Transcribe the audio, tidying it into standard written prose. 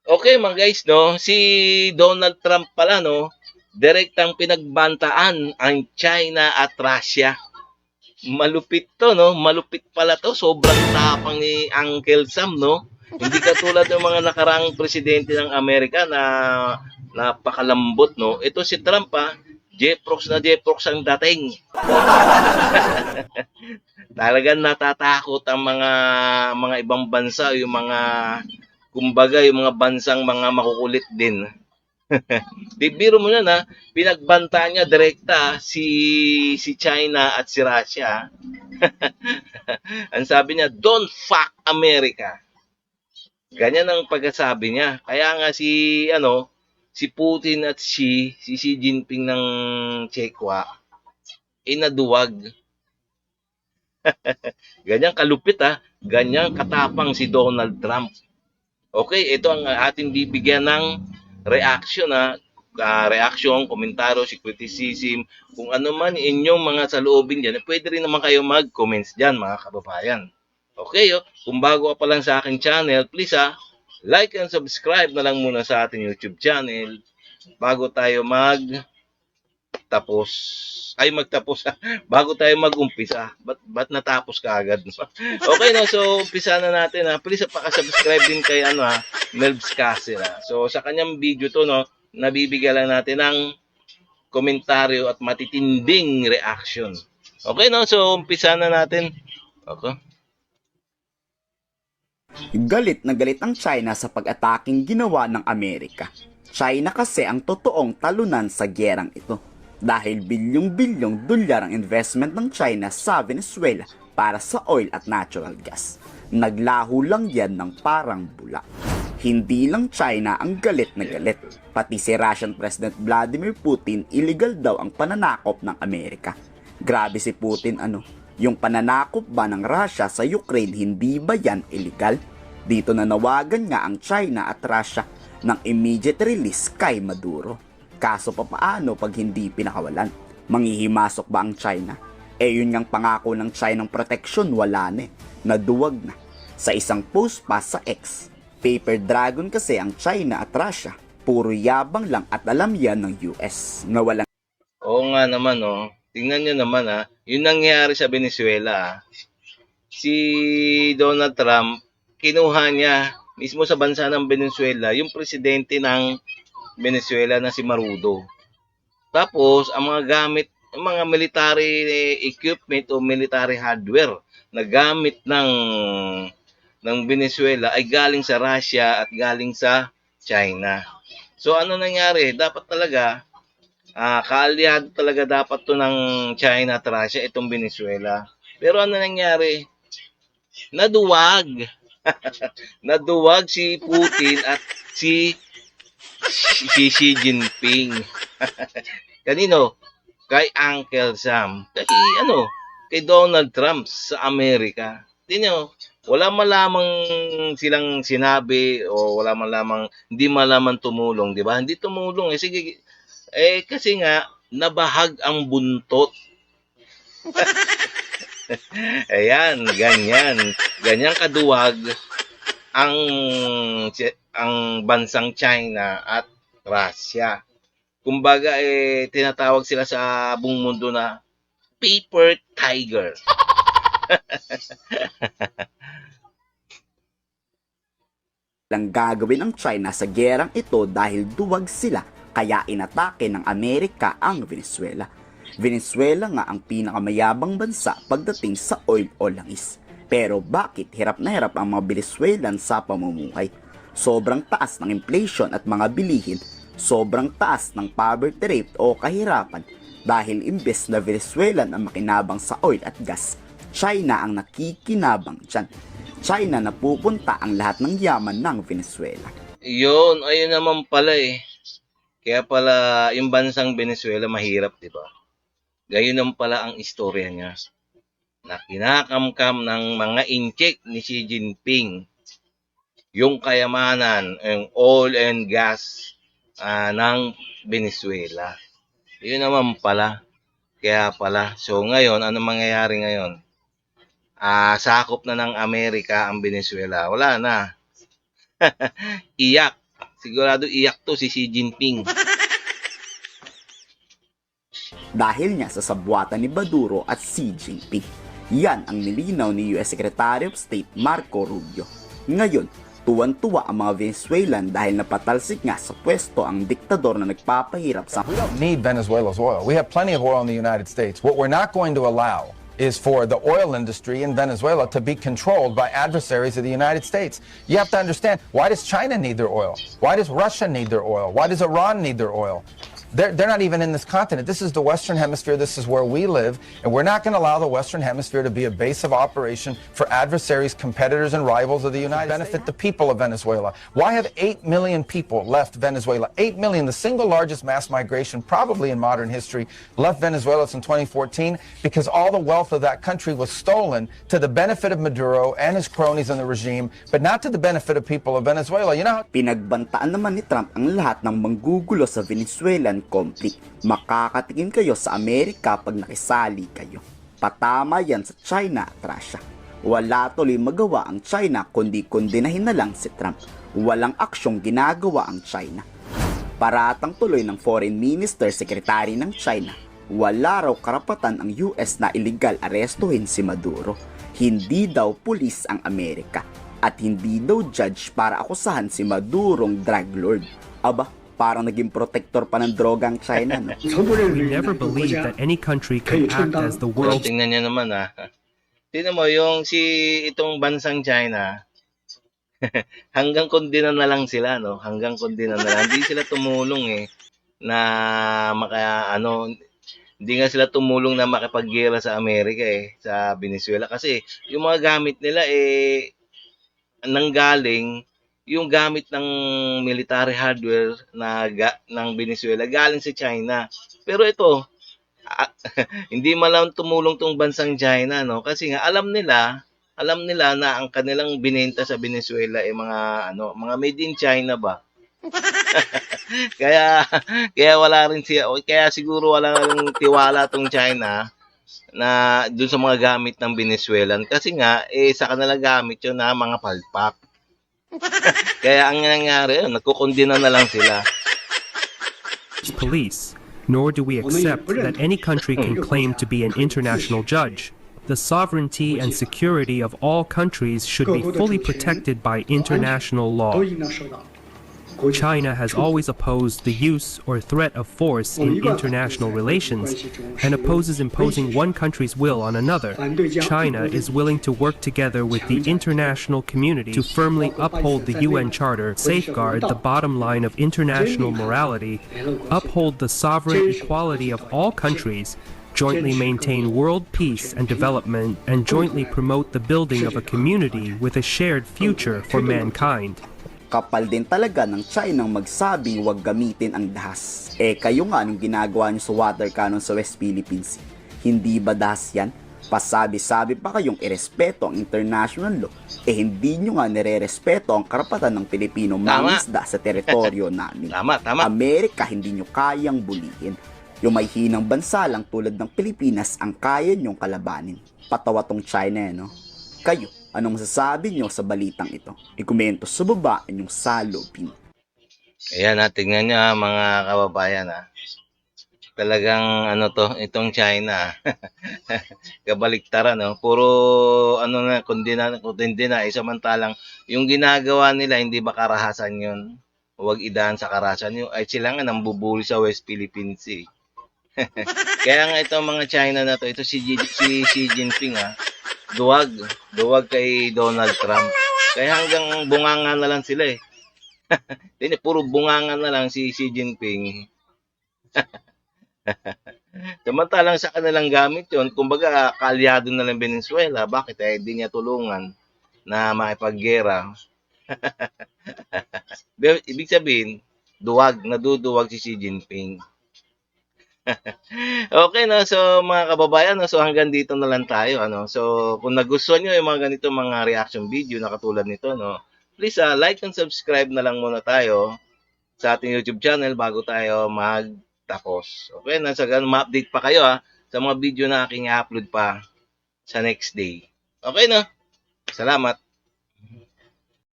Okay mga guys, no, si Donald Trump pala, no, direktang pinagbantaan ang China at Russia. Malupit to, no, malupit pala to, sobrang tapang ni Uncle Sam, no. Hindi katulad ng mga nakaraang presidente ng Amerika na napakalambot, no. Ito si Trump, Jeprox na Jeprox ang dating. Talagang natatakot ang mga ibang bansa, yung mga kumbaga yung mga bansang mga makukulit din. Biro mo na pinagbanta niya direkta si China at si Russia. Ang sabi niya, don't fuck America. Ganyan ang pagkasabi niya. Kaya nga si Putin at si Xi Jinping ng Chekwa, inaduwag. Ganyan kalupit ganyan katapang si Donald Trump. Okay, ito ang ating bibigyan ng reaction reaction, komentaryo, criticism, kung ano man inyong mga saloobin dyan, pwede rin naman kayo mag-comments dyan mga kababayan. Okay, kung bago ka pa lang sa aking channel, please like and subscribe na lang muna sa ating YouTube channel bago tayo magtapos bago tayo mag-umpisa. Ba't natapos ka agad? Okay, no, so umpisa na natin please paka-subscribe din kay Melbs Castle So sa kanyang video to, no, nabibigyan lang natin ng komentaryo at matitinding reaction. Okay, no, so umpisa na natin. Okay. Galit na galit ang China sa pag-ataking ginawa ng Amerika. China kasi ang totoong talunan sa gyerang ito dahil bilyong-bilyong dolyar ang investment ng China sa Venezuela para sa oil at natural gas. Naglaho lang yan ng parang bula. Hindi lang China ang galit na galit, pati si Russian President Vladimir Putin illegal daw ang pananakop ng Amerika. Grabe si Putin yung pananakop ba ng Russia sa Ukraine, hindi ba yan illegal? Dito nanawagan nga ang China at Russia ng immediate release kay Maduro. Kaso paano pag hindi pinakawalan? Manghihimasok ba ang China? Yun ngang pangako ng China ng protection, wala na naduwag na. Sa isang post pa sa X, paper dragon kasi ang China at Russia. Puro yabang lang at alam yan ng US na walang... Oo nga naman, tingnan nyo naman yung nangyari sa Venezuela Si Donald Trump, kinuha niya mismo sa bansa ng Venezuela yung presidente ng Venezuela na si Maduro. Tapos ang mga military equipment o military hardware na gamit ng Venezuela ay galing sa Russia at galing sa China. So ano nangyari? Dapat talaga kaalyado talaga dapat to ng China at Russia itong Venezuela. Pero ano nangyari? Naduwag. Naduwag si Putin at si Xi Jinping. Kanino? Kay Uncle Sam. Kay Donald Trump sa Amerika. Tingnan wala man lamang silang sinabi o wala man lamang hindi malaman tumulong, di ba? Hindi tumulong sige. Kasi nga nabahag ang buntot. Ayan, ganyan. Ganyang kaduwag ang bansang China at Russia. Kumbaga tinatawag sila sa buong mundo na paper tiger. Lang gagawin ng China sa gerang ito dahil duwag sila kaya inatake ng Amerika ang Venezuela. Venezuela nga ang pinakamayabang bansa pagdating sa oil o langis. Pero bakit hirap na hirap ang mga Venezuelan sa pamumuhay? Sobrang taas ng inflation at mga bilihin, sobrang taas ng poverty rate o kahirapan dahil imbes na Venezuelan ang makinabang sa oil at gas, China ang nakikinabang dyan. China na pupunta ang lahat ng yaman ng Venezuela. Ayun naman pala Kaya pala yung bansang Venezuela mahirap, di ba? Gayon naman pala ang istorya niya. Na kinakamkam ng mga incheck ni Xi Jinping yung kayamanan, yung oil and gas ng Venezuela. Yun naman pala. Kaya pala. So ngayon, ano mangyayari ngayon? Sakop na ng Amerika ang Venezuela. Wala na. Iyak. sigurado iyak to si Xi Jinping. Dahil nga sa sabwatan ni Maduro at Xi Jinping. Yan ang nilinaw ni US Secretary of State Marco Rubio. Ngayon, tuwan-tuwa ang mga Venezuelan dahil napatalsik nga sa pwesto ang diktador na nagpapahirap sa... We don't need Venezuela's oil. We have plenty of oil in the United States. What we're not going to allow is for the oil industry in Venezuela to be controlled by adversaries of the United States. You have to understand, why does China need their oil? Why does Russia need their oil? Why does Iran need their oil? They're not even in this continent. This is the Western Hemisphere. This is where we live. And we're not going to allow the Western Hemisphere to be a base of operation for adversaries, competitors, and rivals of the United States. Benefit the people of Venezuela. Why have 8 million people left Venezuela? 8 million, the single largest mass migration probably in modern history, left Venezuela since 2014 because all the wealth of that country was stolen to the benefit of Maduro and his cronies in the regime, but not to the benefit of people of Venezuela. You know, Pinagbantaan naman ni Trump ang lahat ng manggugulo sa Venezuelan conflict. Makakatingin kayo sa Amerika pag nakisali kayo. Patama yan sa China at Russia. Wala tuloy magawa ang China kundi kondinahin na lang si Trump. Walang aksyong ginagawa ang China. Paratang tuloy ng Foreign Minister Secretary ng China. Wala raw karapatan ang US na illegal arestuhin si Maduro. Hindi daw pulis ang Amerika. At hindi daw judge para akusahan si Madurong drug lord. Aba, parang naging protector pa ng droga ang China, no? We never believed that any country could act as the So, world's tingnan niyo naman tingnan mo yung itong bansang China, hanggang kondena na lang sila, no? Hanggang kondena na lang. Hindi sila tumulong na hindi nga sila tumulong na makipaggera sa Amerika sa Venezuela kasi yung mga gamit nila nanggaling yung gamit ng military hardware ng Venezuela galing sa China. Pero ito, hindi man lang tumulong tong bansang China, no? Kasi nga alam nila na ang kanilang binenta sa Venezuela mga made in China ba. kaya wala rin kaya siguro wala ring tiwala tong China na dun sa mga gamit ng Venezuelan kasi nga sa kanila gamit yun na mga palpak. Kaya ang nangyari, nagkukondena na lang sila. police, nor do we accept that any country can claim to be an international judge. The sovereignty and security of all countries should be fully protected by international law. China has always opposed the use or threat of force in international relations and opposes imposing one country's will on another. China is willing to work together with the international community to firmly uphold the UN Charter, safeguard the bottom line of international morality, uphold the sovereign equality of all countries, jointly maintain world peace and development, and jointly promote the building of a community with a shared future for mankind. Kapal din talaga ng China magsabing huwag gamitin ang dahas. Kayo nga anong ginagawa nyo sa water cannon sa West Philippines? Hindi ba dahas yan? Pasabi-sabi pa kayong irespeto ang international law. Hindi nyo nga nire-respeto ang karapatan ng Pilipino mangisda sa teritoryo namin. Tama. Amerika hindi nyo kayang bulihin. Yung may hinang bansa lang tulad ng Pilipinas ang kaya nyong kalabanin. Patawa tong China, no? Kayo, anong masasabi nyo sa balitang ito? I-komento sa baba inyong salopin. Ayan, tingnan nyo mga kababayan Talagang itong China. Kabaliktaran, no? Puro kondena, samantalang yung ginagawa nila hindi ba karahasan yun? Huwag idaan sa karahasan yun. Ay sila nga nambubuli sa West Philippines Kaya nga itong mga China na to, ito si Xi Jinping duwag kay Donald Trump. Kaya hanggang bunganga na lang sila puro bunganga na lang si Xi Jinping. Samantalang sa kanilang gamit yon, kumbaga kaalyado na lang Venezuela, bakit di niya tulungan na makipaggera? Ibig sabihin, naduduwag si Xi Jinping. Okay, no? So, mga kababayan, so hanggang dito na lang tayo. So, kung nagustuhan nyo yung mga ganito mga reaction video na katulad nito, please like and subscribe na lang muna tayo sa ating YouTube channel bago tayo magtapos. Okay, na so, ma-update pa kayo sa mga video na aking i-upload pa sa next day. Okay, no? Salamat.